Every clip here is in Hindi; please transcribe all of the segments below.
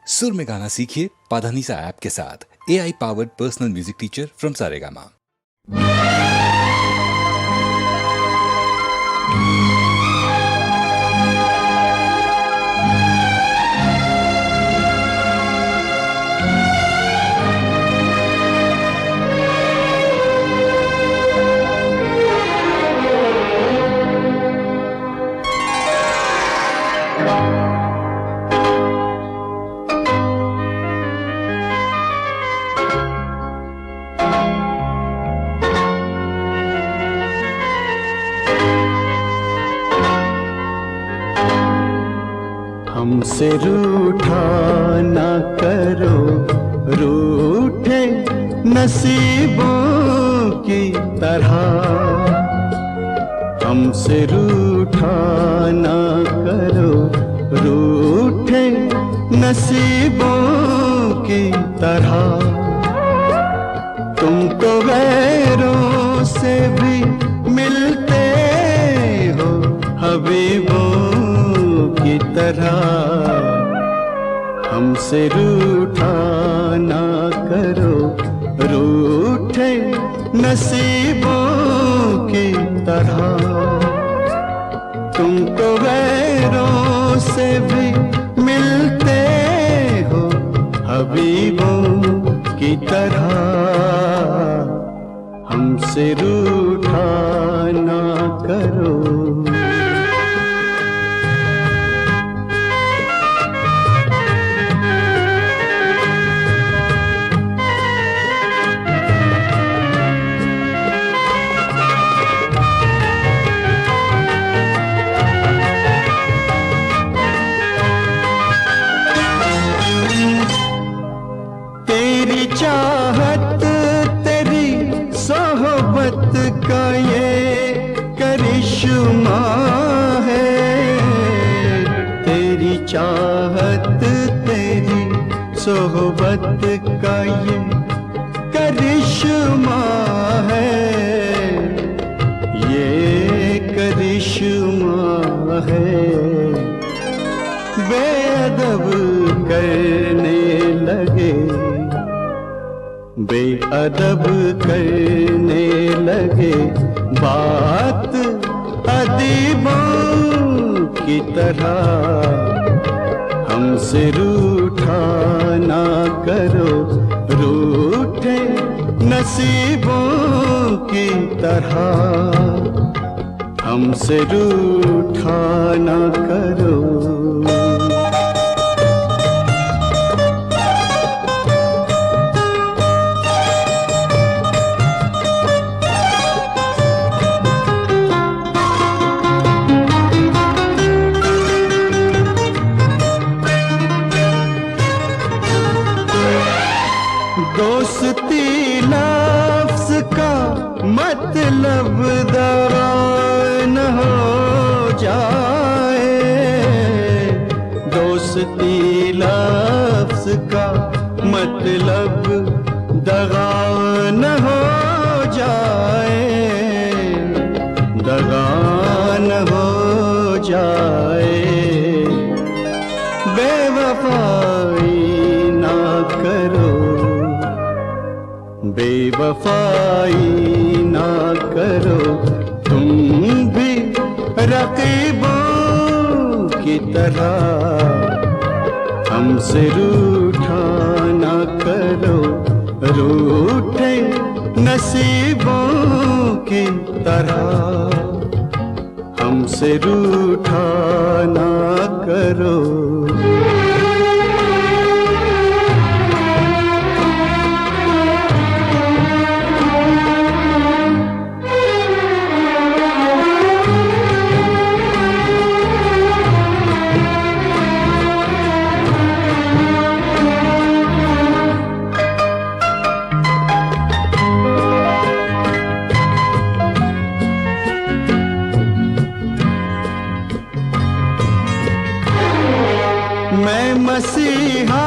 सुर में गाना सीखिए पाधानीसा ऐप के साथ। AI powered personal music teacher from Saregama. हमसे रूठा ना करो, रूठे नसीबों की तरह। हमसे रूठा ना करो, रूठे नसीबों की तरह। तुमको गैरों से भी मिलते हो हबीबों की तरह। हमसे रूठा ना करो, रूठे नसीबों की तरह। तुमको गैरों से भी मिलते हो हबीबों की तरह। हमसे रूठा ना करो। तेरी चाहत, तेरी सोहबत का ये करिश्मा है। तेरी चाहत, तेरी सोहबत का ये करिश्मा है। ये करिश्मा है। बेअदब करने लगे, बेअदब करने लगे बात अदीबों की तरह। हमसे रूठा ना करो, रूठे नसीबों की तरह। हमसे रूठा ना करो। दोस्ती लफ्ज़ का मतलब दवा न हो जाए। दोस्ती लफ्ज़ का मतलब दगा न हो जाए। दगा न हो जाए। बेवफाई ना करो, बेवफाई ना करो। तुम भी रकीबों की तरह। हमसे रूठा ना करो, रूठे नसीबों की तरह। हमसे रूठा ना करो। मैं मसीहा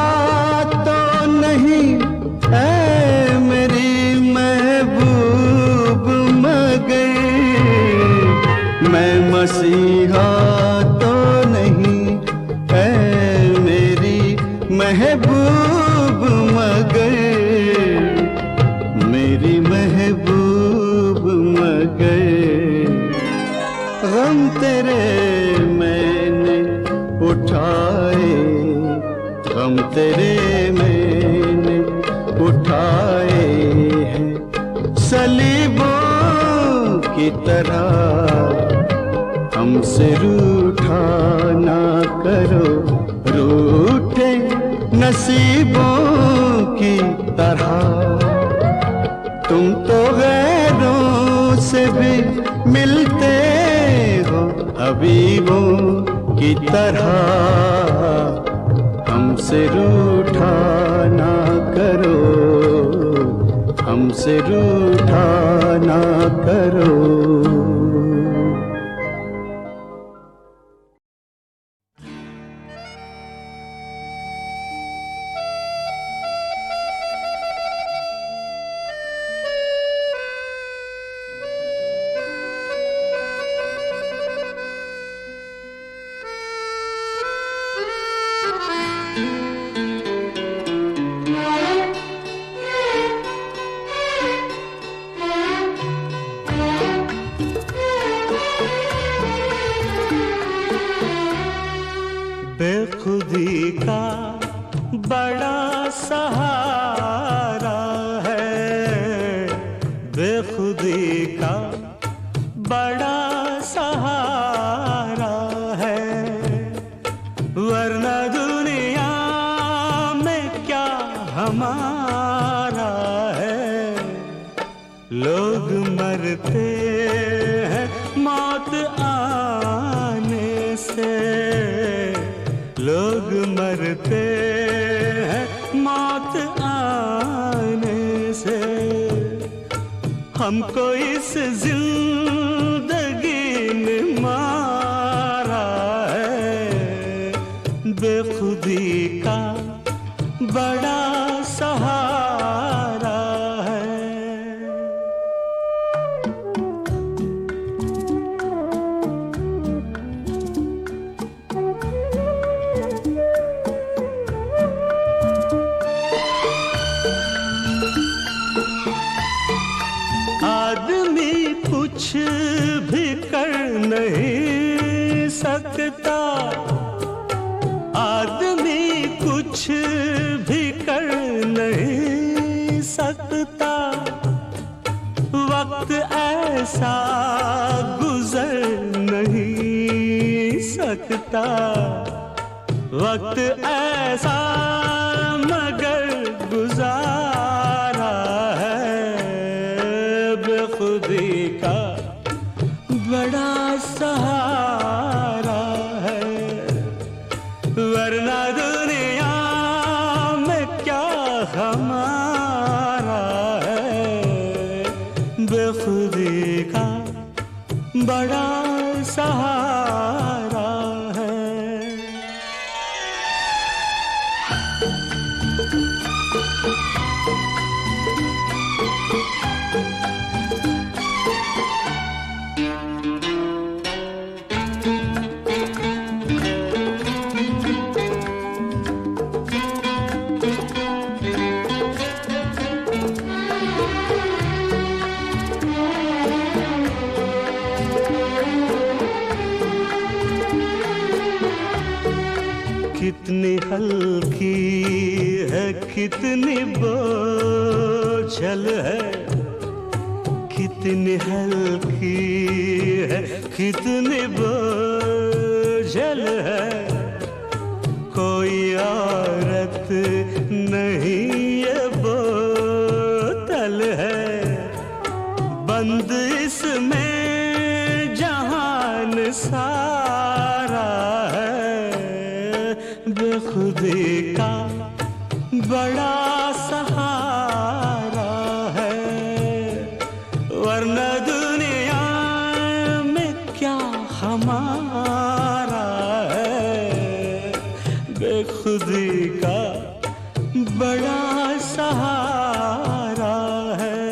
तो नहीं ऐ मेरी महबूब मगर। मैं मसीहा तो नहीं ऐ मेरी महबूब मगर मेरी महबूब मगर गम तेरे मैंने उठाए, गम तेरे मैंने उठाए हैं सलीबों की तरह। हमसे रूठा ना करो, रूठे नसीबों की तरह। तुम तो गैरों से भी मिलते हो हबीबों की तरह। हमसे रूठा ना करो, हमसे रूठा ना करो। बेखुदी का बड़ा सहारा है, बेखुदी का बड़ा सहारा है, वरना दुनिया में क्या हमारा है। लोग मरते हैं मौत आने से, लोग मरते हैं मौत आने से। हमको इस जिंदगी ने मारा है, बेखुदी का बड़ा सहारा है। आदमी कुछ भी कर नहीं सकता, आदमी कुछ भी कर नहीं सकता। वक्त ऐसा गुजर नहीं सकता, वक्त ऐसा मगर गुजारा है, बेखुदी का बड़ा सहारा है। वरना दुनिया में क्या हमारा है, बेखुदी का बड़ा सहारा है। कितनी हल्की है, कितनी बोझल है, कितनी हल्की है, कितनी बोझल है। कोई औरत नहीं ये बोतल है, बंद इसमें जहान सारा है, बेखुदी का बड़ा सहारा है। वरना दुनिया में क्या हमारा है, बेखुदी का बड़ा सहारा है।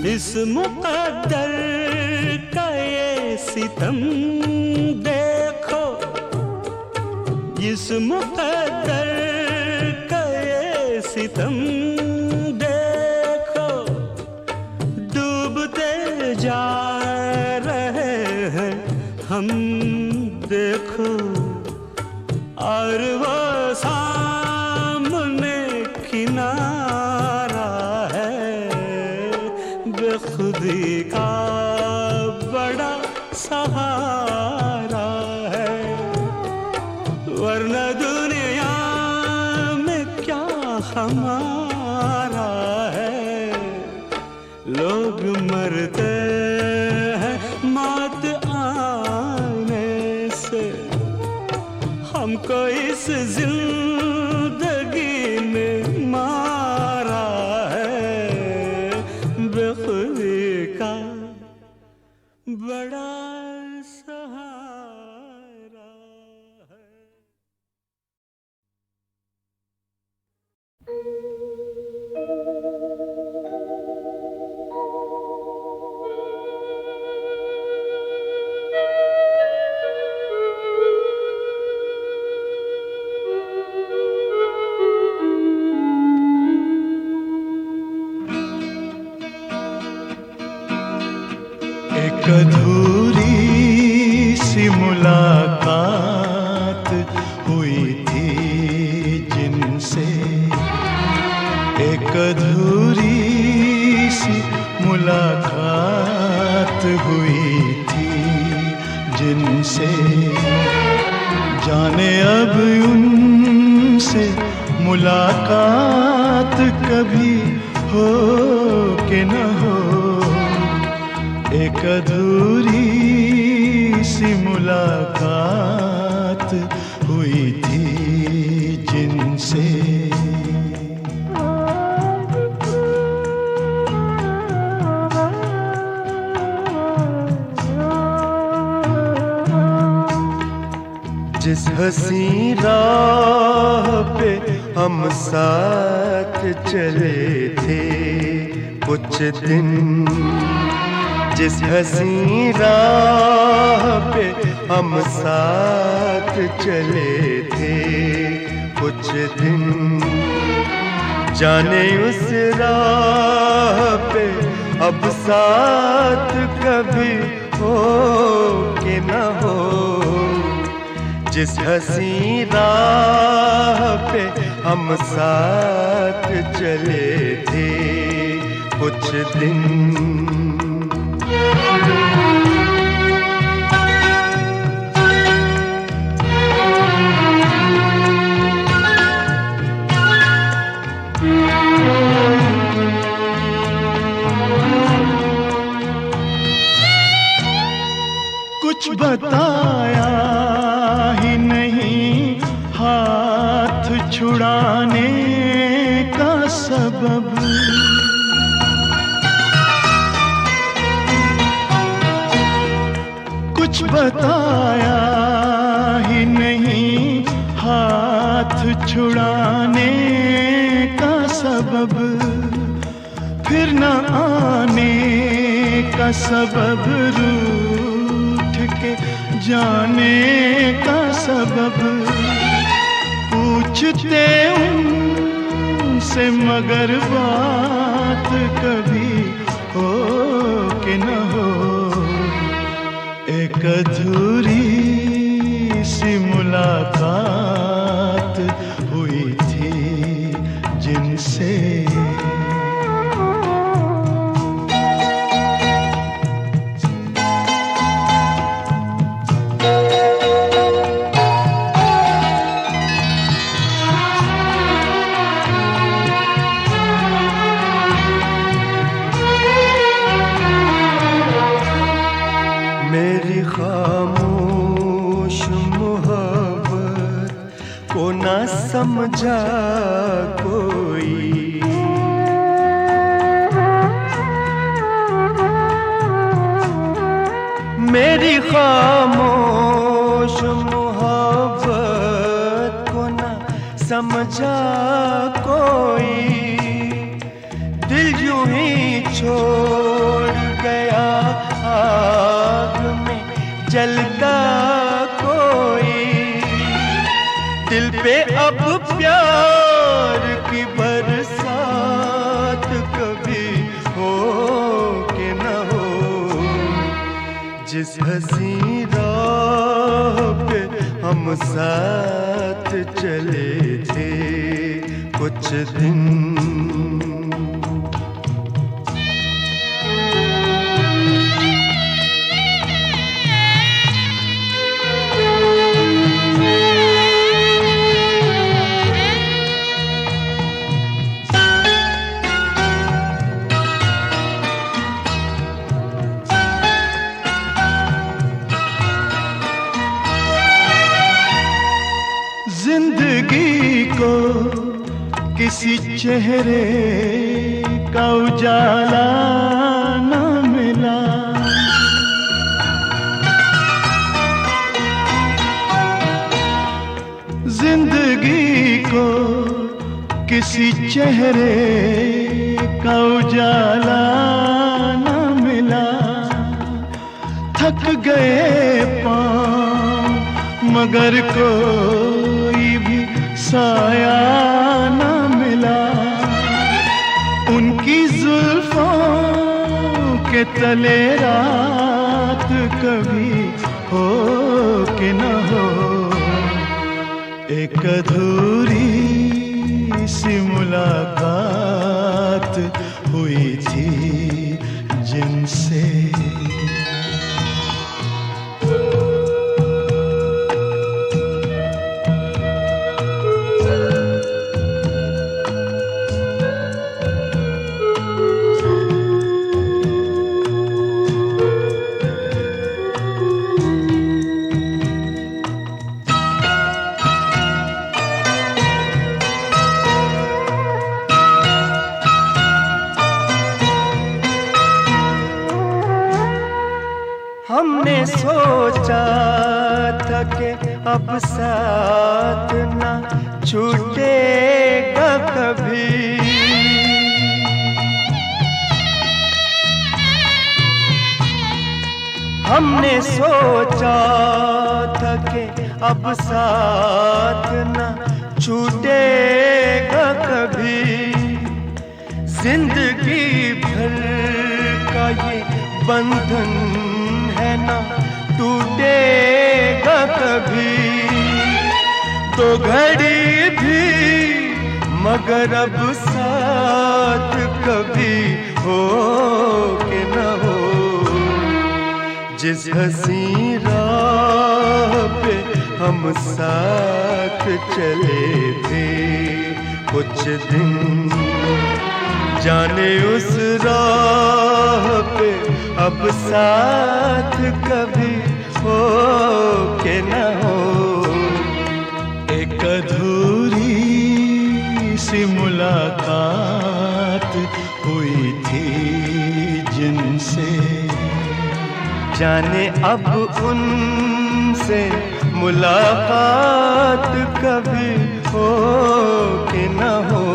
इस मुकद्दर का ये सितम देखो, इस मुकद्दर का ये सितम देखो, डूबते जा रहे हैं हम देखो, और वो सामने किनारा है बेखुदी का बड़ा सहारा है, वरना दुनिया में क्या हमारा है। लोग मरते हैं मौत आने से, हमको इस जिंदगी ने मारा है बेखुदी का बड़ा सहारा है। एक अधूरी सी मुलाकात हुई थी जिनसे, एक अधूरी सी मुलाकात हुई थी जिनसे, जाने अब उनसे मुलाकात कभी हो कि न हो। एक अधूरी सी मुलाकात हुई थी जिनसे, जिस हंसी राह पे हम साथ चले थे कुछ दिन, जिस हंसी राह पे हम साथ चले थे कुछ दिन, जाने उस राह पे अब साथ कभी हो कि न हो। जिस हंसी राह पे हम साथ चले थे कुछ दिन, कुछ बताया ही नहीं हाथ छुड़ाने का सबब, कुछ बताया ही नहीं हाथ छुड़ाने का सबब, फिर न आने का सबब, रूठ के जाने का सबब, पूछते उनसे मगर बात कभी हो कि न हो। एक अधूरी सी मुलाकात हुई थी जिनसे, मेरी खामोश मोहब्बत को ना समझा कोई, मेरी खामोश मोहब्बत को ना समझा कोई, दिल यूं ही छोड़ जलता कोई, दिल पे अब प्यार की बरसात कभी हो के न हो। जिस हसी राह पे हम साथ चले थे कुछ दिन, जिंदगी को किसी चेहरे का उजाला न मिला, जिंदगी को किसी चेहरे का उजाला न मिला। थक गए पाँव मगर कोई भी साया न मिला। उनकी जुल्फों के तले रात कभी हो कि न हो। एक अधूरी सी मुलाकात हुई थी जिनसे, हमने सोचा था कि अब साथ ना छूटेगा कभी, हमने सोचा था कि अब साथ ना छूटेगा कभी। जिंदगी भर का ये बंधन है ना टूटेगा कभी। तो घड़ी भी मगर अब साथ कभी हो के न हो। जिस हसी राह पे हम साथ चले थे कुछ दिन, जाने उस राह पे अब साथ कभी हो के न हो। एक अधूरी सी मुलाकात हुई थी जिनसे, जाने अब उनसे मुलाकात कभी हो के न हो।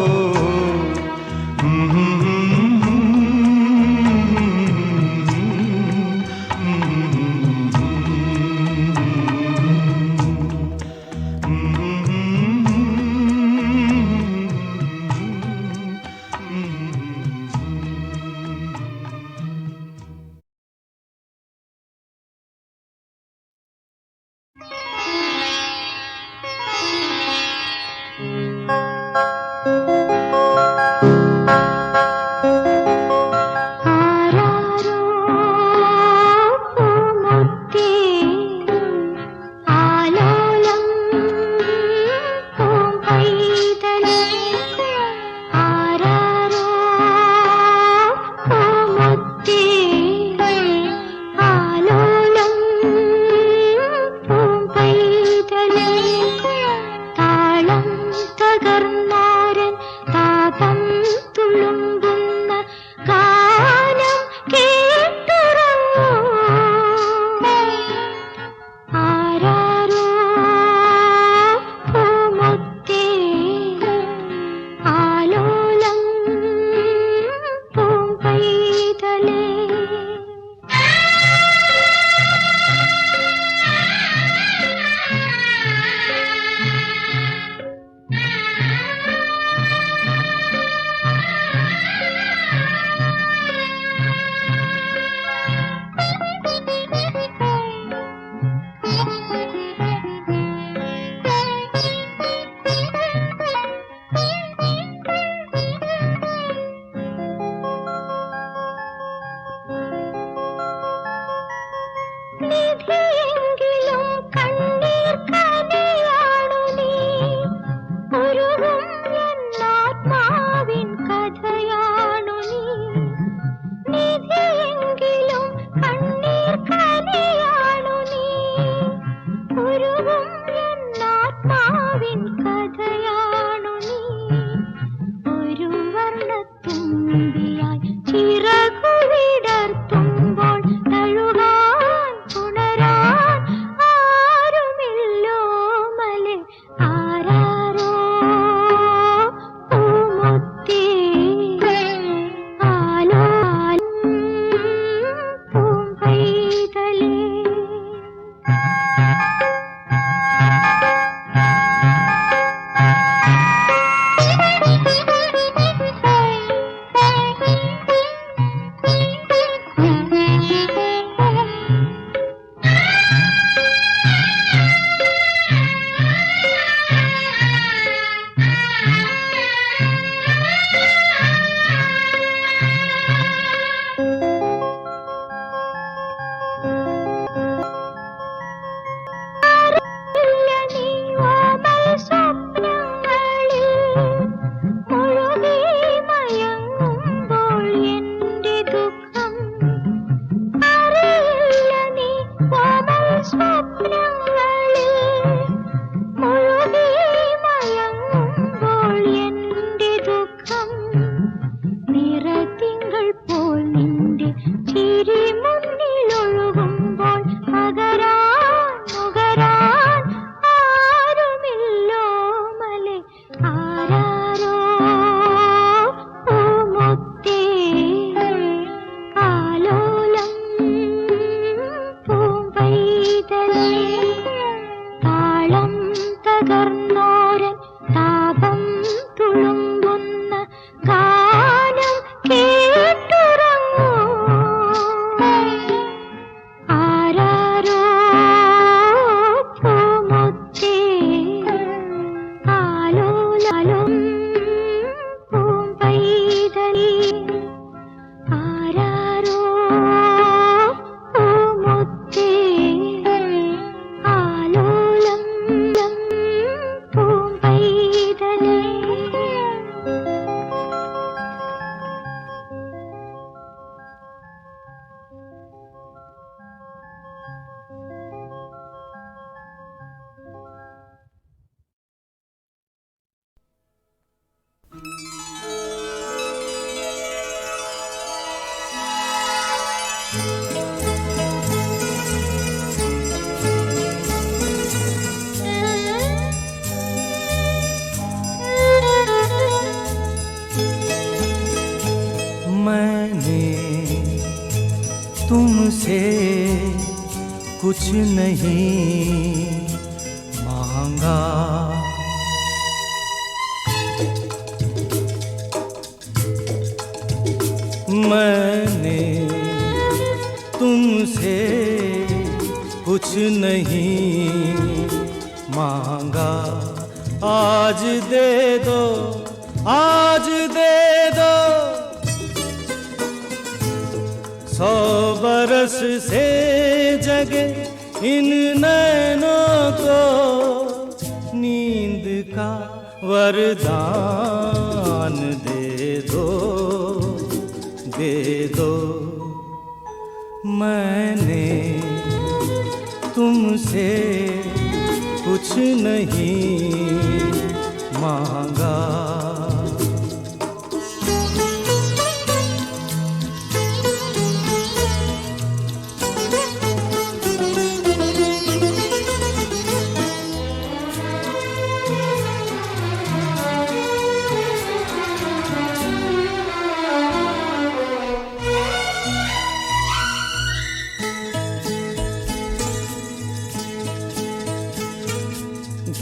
तुमसे कुछ नहीं मांगा। मैंने तुमसे कुछ नहीं मांगा। आज दे दो, आज दे दो 100 बरस से जगे इन नैनों को नींद का वरदान दे दो, दे दो। मैंने तुमसे कुछ नहीं मांगा।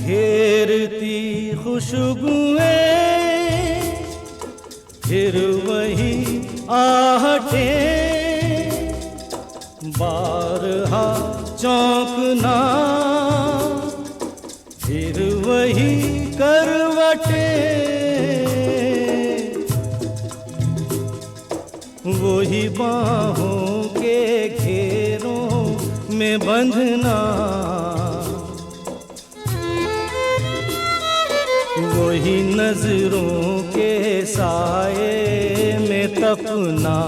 घेरती खुशबुएं फिर वही आहटें, बारहा चौंकना फिर वही करवटें, वही बाहों के घेरों में बंधना, वही नजरों के साए में तपना।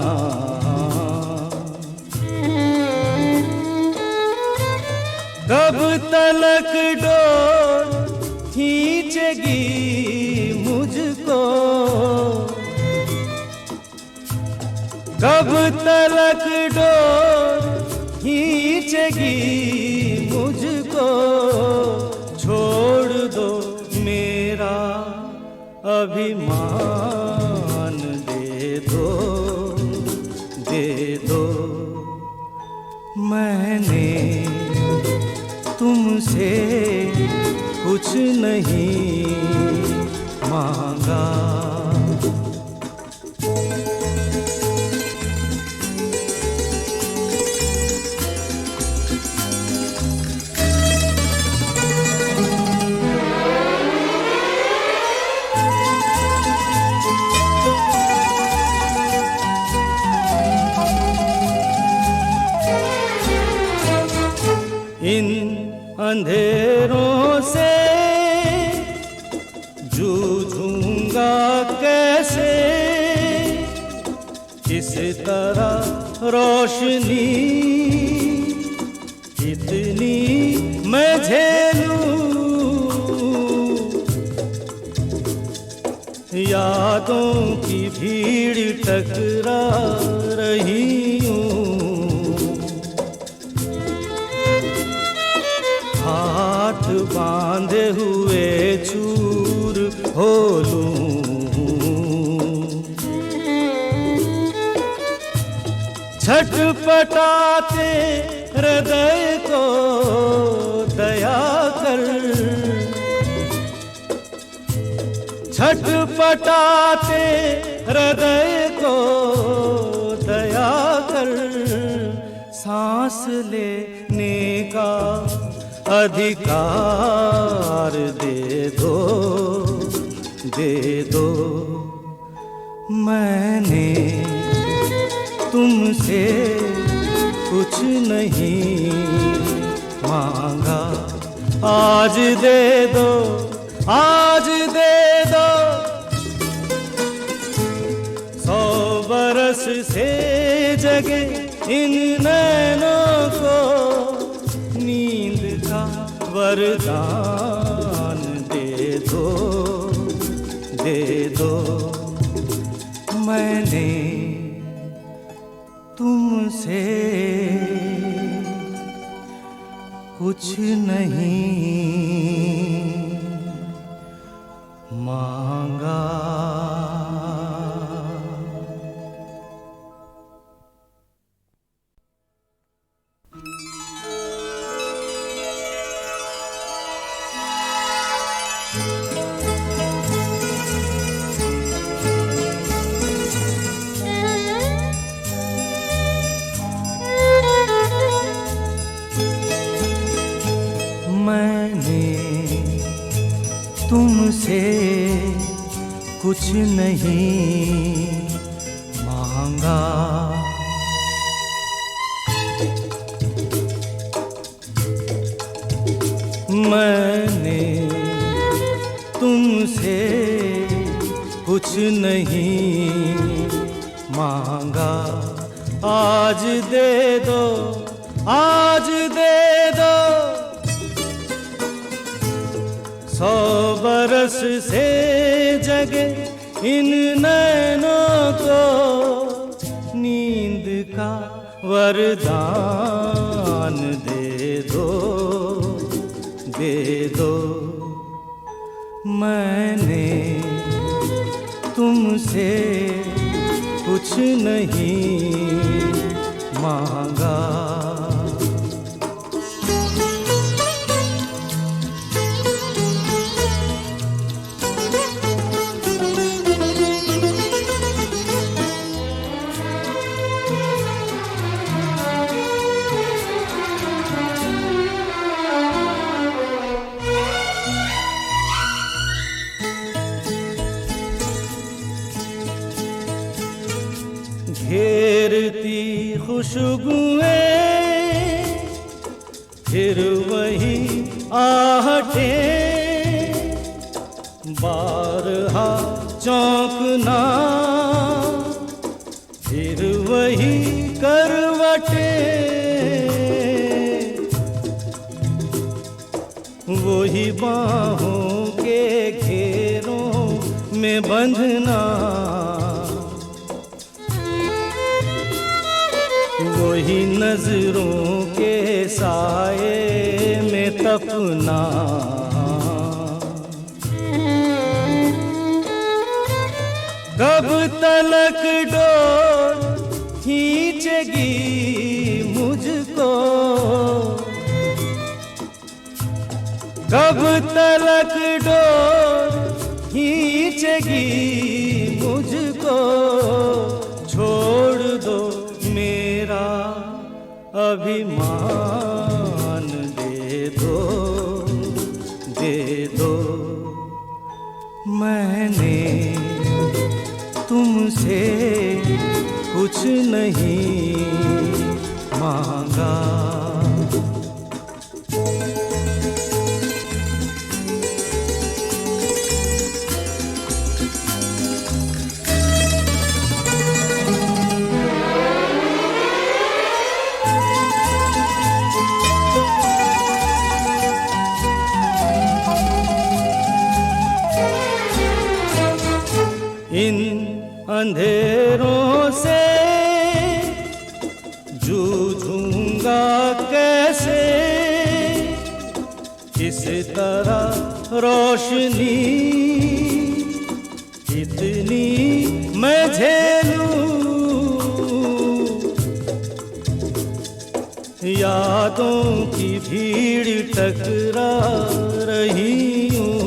कब तलक डोर खींचेगी मुझको, कब तलक डोर खींचेगी मुझको। छोड़ दो मेरा अभिमान, दे दो, दे दो। मैंने तुमसे कुछ नहीं मांगा। इन अंधेरों से जूझूंगा कैसे, किस तरह रोशनी इतनी मैं झेलूं। यादों की भीड़ टकरा रही हूँ, हाथ बांधे हुए चूर हो लूं। छटपटाते हृदय को दया कर, छटपटाते हृदय को दया कर। सांस लेने का अधिकार दे दो, दे दो। मैंने तुमसे कुछ नहीं मांगा। आज दे दो, आज दे दो 100 बरस से जगे इन नैनों को नींद का वरदान दे दो, दे दो। मैंने तुमसे कुछ नहीं मांगा। कुछ नहीं मांगा। मैंने तुमसे कुछ नहीं मांगा। आज दे दो, आज दे दो 100 बरस से जगे इन नैनों को नींद का वरदान दे दो, दे दो। मैंने तुमसे कुछ नहीं मांगा। घेरती खुशबुएं फिर वही आहटें, बारहा चौंकना फिर वही करवटें, वही बाहों के घेरों में बंधना, वही नजरों के साए में तपना। कब तलक डोर खींचेगी मुझको, कब तलक डोर खींचेगी मुझको। छोड़ दो मेरा अभिमान, दे दो, दे दो। मैंने तुमसे कुछ नहीं मांगा। इन अंधेरों से जूझूंगा कैसे, किस तरह रोशनी इतनी मैं झेलूं। यादों की भीड़ टकरा रही हूँ,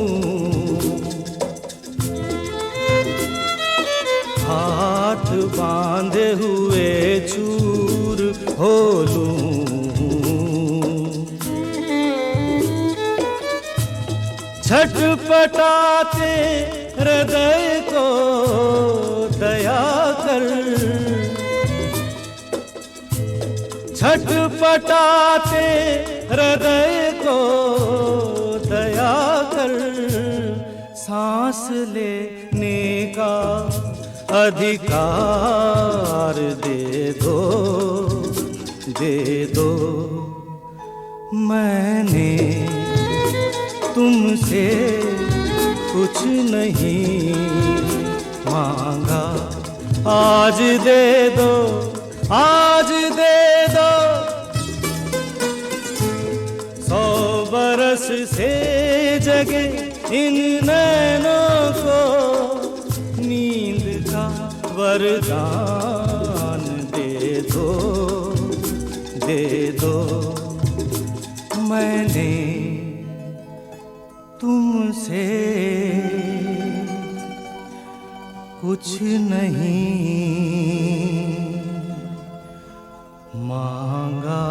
हाथ बांधे हुए चूर हो लूं। छटपटाते हृदय को दया कर, छटपटाते हृदय को दया कर। सांस लेने का अधिकार दे दो, दे दो। मैंने तुमसे कुछ नहीं मांगा। आज दे दो, आज दे दो 100 बरस से जगे इन नैनों को नींद का वरदान दे दो, दे दो। मैंने तुमसे कुछ नहीं मांगा।